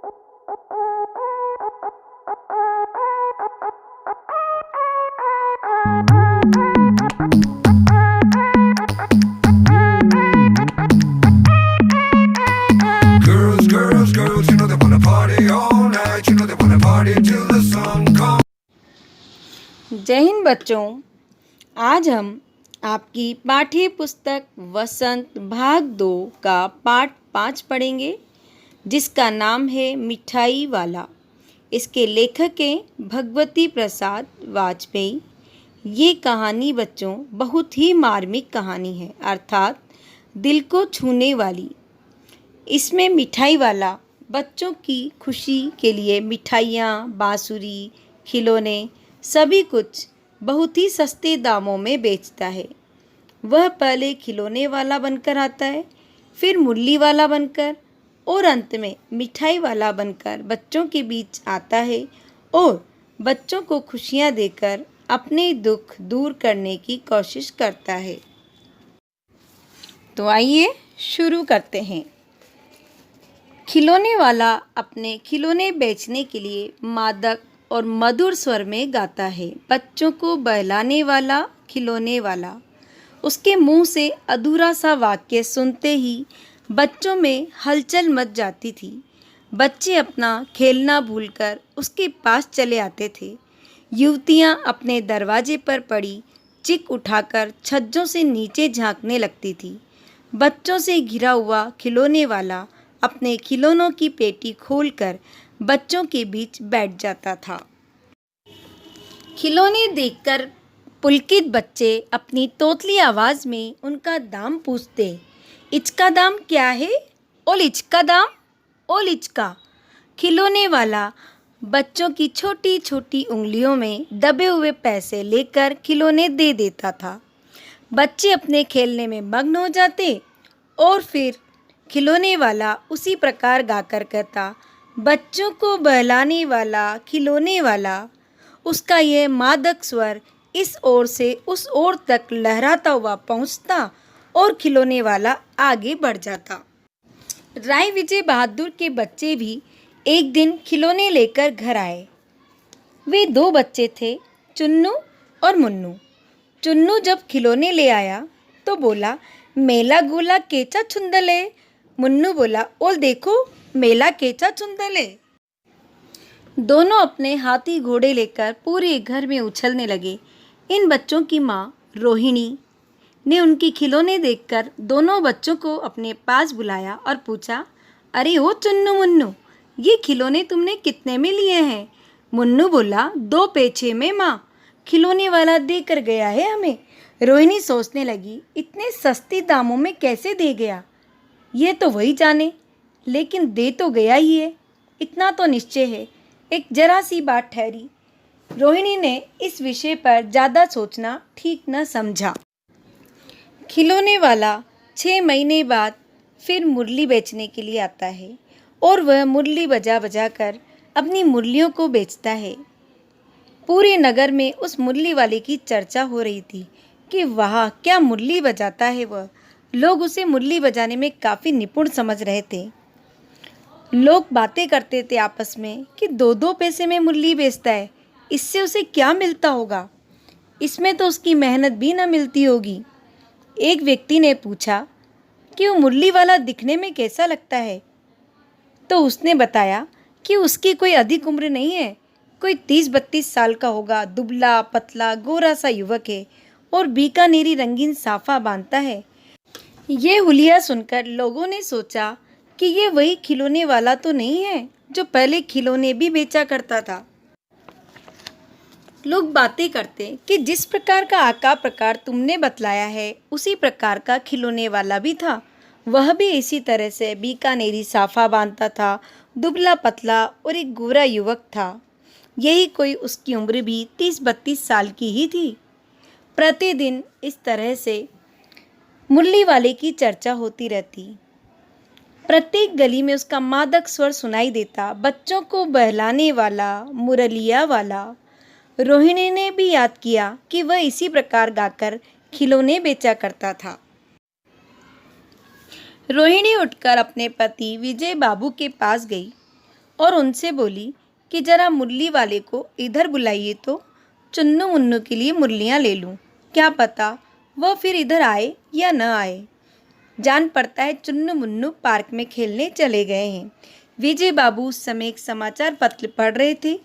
Girls, girls, girls, you know they wanna party all night. You know they wanna party till the sun comes. जय हिंद बच्चों। आज हम आपकी पाठ्य पुस्तक वसंत भाग 2 का पाठ 5 पढ़ेंगे, जिसका नाम है मिठाई वाला। इसके लेखक हैं भगवती प्रसाद वाजपेयी। ये कहानी बच्चों बहुत ही मार्मिक कहानी है, अर्थात दिल को छूने वाली। इसमें मिठाई वाला बच्चों की खुशी के लिए मिठाइयाँ, बांसुरी, खिलौने सभी कुछ बहुत ही सस्ते दामों में बेचता है। वह पहले खिलौने वाला बनकर आता है, फिर मुरली वाला बनकर और अंत में मिठाई वाला बनकर बच्चों के बीच आता है और बच्चों को खुशियाँ देकर अपने दुख दूर करने की कोशिश करता है। तो आइए शुरू करते हैं। खिलौने वाला अपने खिलौने बेचने के लिए मादक और मधुर स्वर में गाता है। बच्चों को बहलाने वाला खिलौने वाला। उसके मुंह से अधूरा सा वाक्य सुनते ही बच्चों में हलचल मच जाती थी। बच्चे अपना खेलना भूलकर उसके पास चले आते थे। युवतियां अपने दरवाजे पर पड़ी चिक उठाकर छज्जों से नीचे झांकने लगती थी। बच्चों से घिरा हुआ खिलौने वाला अपने खिलौनों की पेटी खोलकर बच्चों के बीच बैठ जाता था। खिलौने देखकर पुलकित बच्चे अपनी तोतली आवाज़ में उनका दाम पूछते। इचका दाम क्या है? ओल इचका दाम, ओल इचका। खिलौने वाला बच्चों की छोटी छोटी उंगलियों में दबे हुए पैसे लेकर खिलौने दे देता था। बच्चे अपने खेलने में मग्न हो जाते और फिर खिलौने वाला उसी प्रकार गाकर कहता, बच्चों को बहलाने वाला खिलौने वाला। उसका यह मादक स्वर इस ओर से उस ओर तक लहराता हुआ पहुंचता और खिलौने वाला आगे बढ़ जाता। राय विजय बहादुर के बच्चे भी एक दिन खिलौने लेकर घर आए। वे 2 बच्चे थे, चुन्नू और मुन्नू। चुन्नू जब खिलौने ले आया तो बोला, मेला गोला केचा छुंदले। मुन्नू बोला, ओल देखो मेला केचा छुंदले। दोनों अपने हाथी घोड़े लेकर पूरे घर में उछलने लगे। इन बच्चों की माँ रोहिणी ने उनकी खिलौने देखकर दोनों बच्चों को अपने पास बुलाया और पूछा, अरे ओ चुन्नू मुन्नू, ये खिलौने तुमने कितने में लिए हैं? मुन्नू बोला, 2 पैसे में माँ, खिलौने वाला दे कर गया है हमें। रोहिणी सोचने लगी, इतने सस्ते दामों में कैसे दे गया? ये तो वही जाने, लेकिन दे तो गया ही है, इतना तो निश्चय है। एक जरा सी बात ठहरी। रोहिणी ने इस विषय पर ज़्यादा सोचना ठीक न समझा। खिलौने वाला 6 महीने बाद फिर मुरली बेचने के लिए आता है और वह मुरली बजा बजा कर अपनी मुरलियों को बेचता है। पूरे नगर में उस मुरली वाले की चर्चा हो रही थी कि वाह क्या मुरली बजाता है वह। लोग उसे मुरली बजाने में काफ़ी निपुण समझ रहे थे। लोग बातें करते थे आपस में कि 2-2 पैसे में मुरली बेचता है, इससे उसे क्या मिलता होगा? इसमें तो उसकी मेहनत भी न मिलती होगी। एक व्यक्ति ने पूछा कि वो मुरली वाला दिखने में कैसा लगता है? तो उसने बताया कि उसकी कोई अधिक उम्र नहीं है, कोई 30-32 साल का होगा, दुबला पतला गोरा सा युवक है और बीकानेरी रंगीन साफा बांधता है। ये हुलिया सुनकर लोगों ने सोचा कि ये वही खिलौने वाला तो नहीं है जो पहले खिलौने भी बेचा करता था। लोग बातें करते कि जिस प्रकार का आकार प्रकार तुमने बतलाया है उसी प्रकार का खिलौने वाला भी था। वह भी इसी तरह से बीकानेरी साफा बांधता था, दुबला पतला और एक गोरा युवक था। यही कोई उसकी उम्र भी 30-32 साल की ही थी। प्रतिदिन इस तरह से मुरली वाले की चर्चा होती रहती। प्रत्येक गली में उसका मादक स्वर सुनाई देता, बच्चों को बहलाने वाला मुरलिया वाला। रोहिणी ने भी याद किया कि वह इसी प्रकार गाकर खिलौने बेचा करता था। रोहिणी उठकर अपने पति विजय बाबू के पास गई और उनसे बोली कि जरा मुरली वाले को इधर बुलाइए तो चुन्नू मुन्नू के लिए मुरलियाँ ले लूँ। क्या पता वह फिर इधर आए या न आए। जान पड़ता है चुन्नू मुन्नू पार्क में खेलने चले गए हैं। विजय बाबू उस समय एक समाचार पत्र पढ़ रहे थे।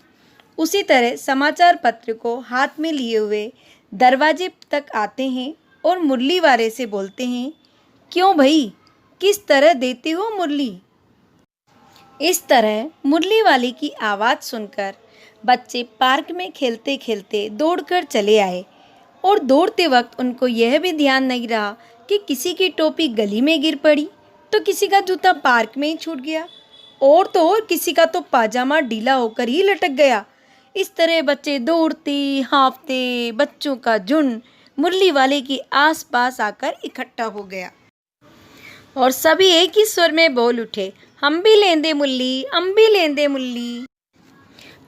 उसी तरह समाचार पत्र को हाथ में लिए हुए दरवाजे तक आते हैं और मुरली वाले से बोलते हैं, क्यों भाई, किस तरह देते हो मुरली? इस तरह मुरली वाले की आवाज़ सुनकर बच्चे पार्क में खेलते खेलते दौड़कर चले आए और दौड़ते वक्त उनको यह भी ध्यान नहीं रहा कि किसी की टोपी गली में गिर पड़ी तो किसी का जूता पार्क में ही छूट गया और तो और किसी का तो पाजामा ढीला होकर ही लटक गया। इस तरह बच्चे दौड़ते हाँफते बच्चों का झुंड मुरली वाले के आसपास आकर इकट्ठा हो गया और सभी एक ही स्वर में बोल उठे, हम भी लेंदे मुरली, हम भी लेंदे मुरली।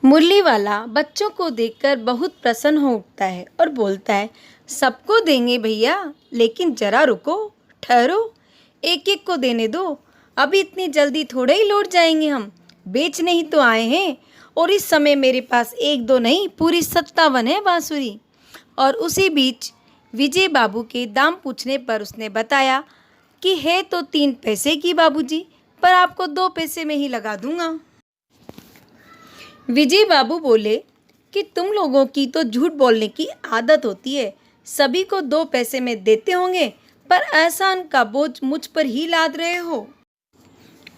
मुरली वाला बच्चों को देखकर बहुत प्रसन्न हो उठता है और बोलता है, सबको देंगे भैया, लेकिन जरा रुको, ठहरो, एक एक को देने दो। अभी इतनी जल्दी थोड़े ही लौट जाएंगे, हम बेचने ही तो आए हैं और इस समय मेरे पास एक दो नहीं पूरी 57 है बांसुरी। और उसी बीच विजय बाबू के दाम पूछने पर उसने बताया कि है तो 3 पैसे की बाबूजी, पर आपको 2 पैसे में ही लगा दूंगा। विजय बाबू बोले कि तुम लोगों की तो झूठ बोलने की आदत होती है, सभी को 2 पैसे में देते होंगे, पर एहसान का बोझ मुझ पर ही लाद रहे हो।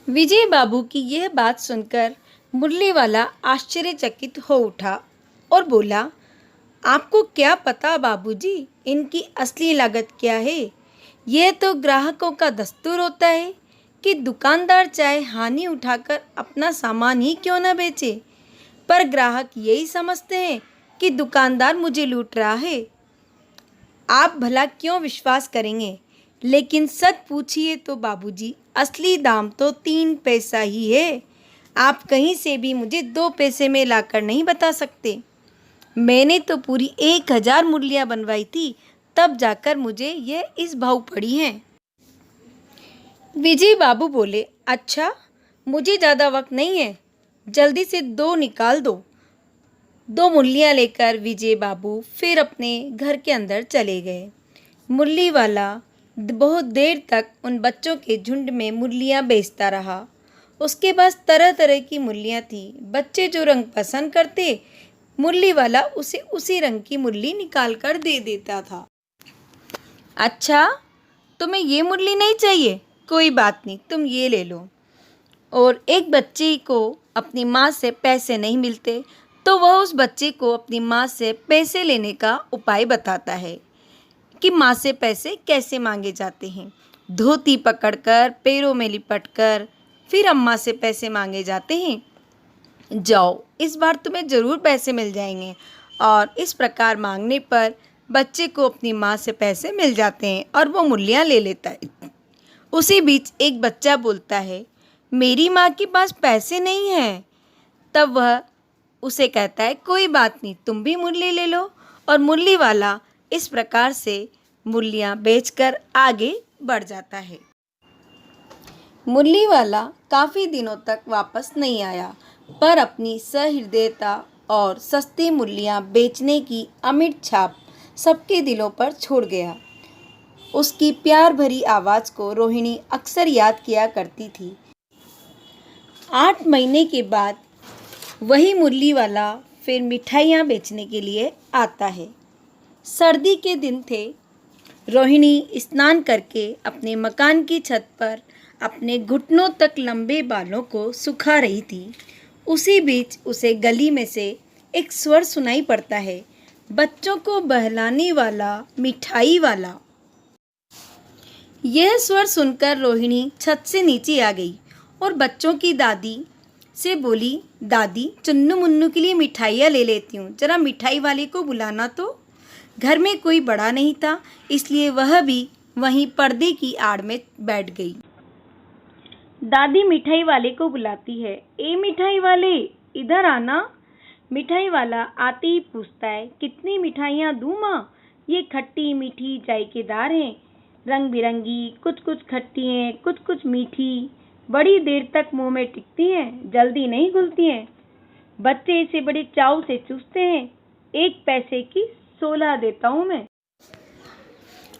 विजय बाबू की यह बात सुनकर मुरली वाला आश्चर्यचकित हो उठा और बोला, आपको क्या पता बाबूजी, इनकी असली लागत क्या है? यह तो ग्राहकों का दस्तूर होता है कि दुकानदार चाहे हानि उठाकर अपना सामान ही क्यों न बेचे, पर ग्राहक यही समझते हैं कि दुकानदार मुझे लूट रहा है। आप भला क्यों विश्वास करेंगे? लेकिन सच पूछिए तो बाबूजी, असली दाम तो 3 पैसा ही है। आप कहीं से भी मुझे 2 पैसे में लाकर नहीं बता सकते। मैंने तो पूरी 1000 मुरलियाँ बनवाई थी, तब जाकर मुझे यह इस भाव पड़ी हैं। विजय बाबू बोले, अच्छा, मुझे ज़्यादा वक्त नहीं है, जल्दी से 2 निकाल दो। 2 मुरलियाँ लेकर विजय बाबू फिर अपने घर के अंदर चले गए। मुरली वाला बहुत देर तक उन बच्चों के झुंड में मुरलियाँ बेचता रहा। उसके पास तरह तरह की मुरलियाँ थी। बच्चे जो रंग पसंद करते, मुरली वाला उसे उसी रंग की मुरली निकाल कर दे देता था। अच्छा, तुम्हें ये मुरली नहीं चाहिए? कोई बात नहीं, तुम ये ले लो। और एक बच्चे को अपनी माँ से पैसे नहीं मिलते तो वह उस बच्चे को अपनी माँ से पैसे लेने का उपाय बताता है कि माँ से पैसे कैसे मांगे जाते हैं। धोती पकड़कर, पैरों में लिपटकर फिर अम्मा से पैसे मांगे जाते हैं। जाओ, इस बार तुम्हें ज़रूर पैसे मिल जाएंगे। और इस प्रकार मांगने पर बच्चे को अपनी माँ से पैसे मिल जाते हैं और वो मुरलियाँ ले लेता है। उसी बीच एक बच्चा बोलता है, मेरी माँ के पास पैसे नहीं हैं। तब वह उसे कहता है, कोई बात नहीं, तुम भी मुरली ले लो। और मुरली वाला इस प्रकार से मुरलियाँ बेचकर आगे बढ़ जाता है। मुरली वाला काफ़ी दिनों तक वापस नहीं आया, पर अपनी सहृदयता और सस्ती मुरलियाँ बेचने की अमिट छाप सबके दिलों पर छोड़ गया। उसकी प्यार भरी आवाज़ को रोहिणी अक्सर याद किया करती थी। 8 महीने के बाद वही मुरली वाला फिर मिठाइयाँ बेचने के लिए आता है। सर्दी के दिन थे। रोहिणी स्नान करके अपने मकान की छत पर अपने घुटनों तक लंबे बालों को सुखा रही थी। उसी बीच उसे गली में से एक स्वर सुनाई पड़ता है, बच्चों को बहलाने वाला मिठाई वाला। यह स्वर सुनकर रोहिणी छत से नीचे आ गई और बच्चों की दादी से बोली, दादी, चुन्नू मुन्नू के लिए मिठाइयाँ ले लेती हूँ, जरा मिठाई वाले को बुलाना तो। घर में कोई बड़ा नहीं था, इसलिए वह भी वहीं पर्दे की आड़ में बैठ गई। दादी मिठाई वाले को बुलाती है, ए मिठाई वाले, इधर आना। मिठाई वाला आते ही पूछता है, कितनी मिठाइयाँ दूँ माँ? ये खट्टी मीठी जायकेदार हैं, रंग बिरंगी, कुछ कुछ खट्टी हैं, कुछ कुछ मीठी। बड़ी देर तक मुंह में टिकती हैं, जल्दी नहीं घुलती हैं। बच्चे इसे बड़े चाव से चूसते हैं। 1 पैसे की 16 देता हूँ मैं।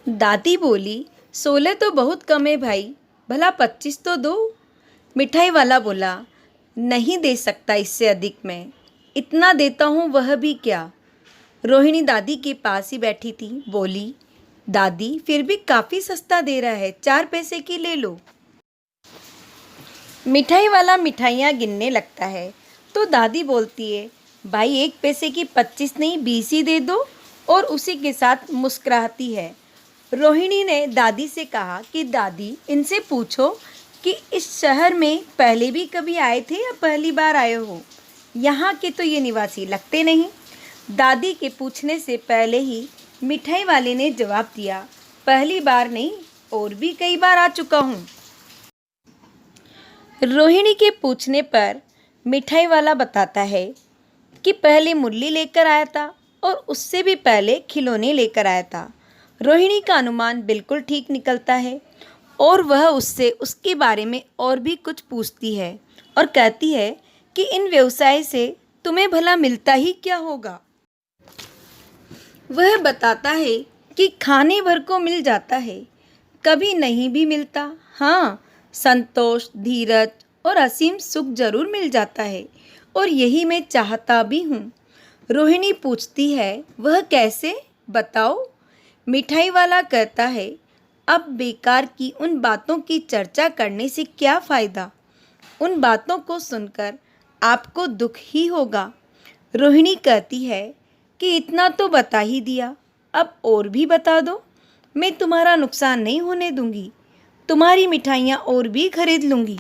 दादी बोली, 16 तो बहुत कम है भाई, भला 25 तो दो। मिठाई वाला बोला, नहीं दे सकता इससे अधिक मैं, इतना देता हूँ वह भी क्या। रोहिणी दादी के पास ही बैठी थी, बोली, दादी फिर भी काफ़ी सस्ता दे रहा है, 4 पैसे की ले लो। मिठाई वाला मिठाइयाँ गिनने लगता है तो दादी बोलती है, भाई 1 पैसे की 25 नहीं 20 ही दे दो, और उसी के साथ मुस्कुराती है। रोहिणी ने दादी से कहा कि दादी इनसे पूछो कि इस शहर में पहले भी कभी आए थे या पहली बार आए हो, यहाँ के तो ये निवासी लगते नहीं। दादी के पूछने से पहले ही मिठाई वाले ने जवाब दिया, पहली बार नहीं और भी कई बार आ चुका हूँ। रोहिणी के पूछने पर मिठाई वाला बताता है कि पहले मुरली लेकर आया था और उससे भी पहले खिलौने लेकर आया था। रोहिणी का अनुमान बिल्कुल ठीक निकलता है और वह उससे उसके बारे में और भी कुछ पूछती है और कहती है कि इन व्यवसाय से तुम्हें भला मिलता ही क्या होगा। वह बताता है कि खाने भर को मिल जाता है, कभी नहीं भी मिलता। हाँ, संतोष, धीरज और असीम सुख जरूर मिल जाता है और यही मैं चाहता भी हूँ। रोहिणी पूछती है, वह कैसे, बताओ। मिठाई वाला कहता है, अब बेकार की उन बातों की चर्चा करने से क्या फ़ायदा, उन बातों को सुनकर आपको दुख ही होगा। रोहिणी कहती है कि इतना तो बता ही दिया, अब और भी बता दो, मैं तुम्हारा नुकसान नहीं होने दूंगी, तुम्हारी मिठाइयाँ और भी खरीद लूँगी।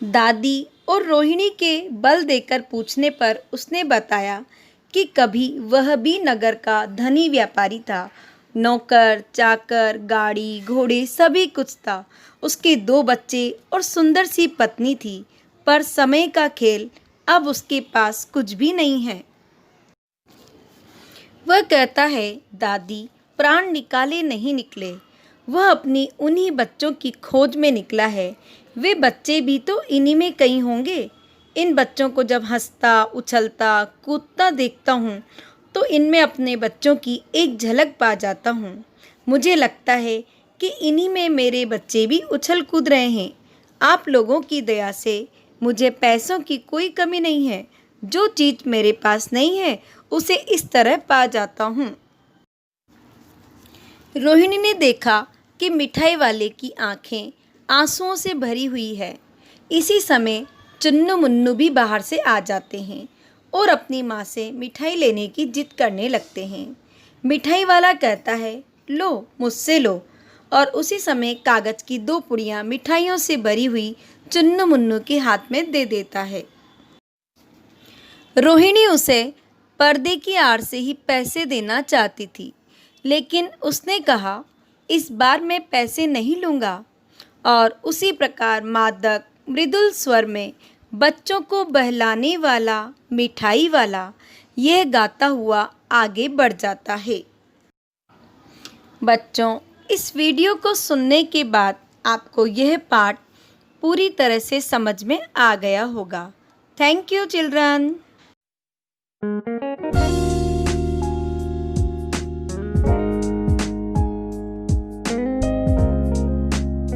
दादी और रोहिणी के बल देकर पूछने पर उसने बताया कि कभी वह भी नगर का धनी व्यापारी था, नौकर चाकर गाड़ी घोड़े सभी कुछ था, उसके 2 बच्चे और सुंदर सी पत्नी थी, पर समय का खेल, अब उसके पास कुछ भी नहीं है। वह कहता है, दादी प्राण निकाले नहीं निकले, वह अपनी उन्हीं बच्चों की खोज में निकला है, वे बच्चे भी तो इन्हीं में कहीं होंगे। इन बच्चों को जब हंसता उछलता कूदता देखता हूँ तो इनमें अपने बच्चों की एक झलक पा जाता हूँ। मुझे लगता है कि इन्हीं में मेरे बच्चे भी उछल कूद रहे हैं। आप लोगों की दया से मुझे पैसों की कोई कमी नहीं है, जो चीज़ मेरे पास नहीं है उसे इस तरह पा जाता हूँ। रोहिणी ने देखा कि मिठाई वाले की आंखें आंसुओं से भरी हुई है। इसी समय चुन्नू मुन्नू भी बाहर से आ जाते हैं और अपनी माँ से मिठाई लेने की जिद करने लगते हैं। मिठाई वाला कहता है, लो मुझसे लो, और उसी समय कागज़ की 2 पुड़ियाँ मिठाइयों से भरी हुई चुन्नू मुन्नू के हाथ में दे देता है। रोहिणी उसे पर्दे की आड़ से ही पैसे देना चाहती थी, लेकिन उसने कहा, इस बार मैं पैसे नहीं लूँगा, और उसी प्रकार मादक मृदुल स्वर में बच्चों को बहलाने वाला मिठाई वाला यह गाता हुआ आगे बढ़ जाता है। बच्चों, इस वीडियो को सुनने के बाद आपको यह पाठ पूरी तरह से समझ में आ गया होगा। Thank you children.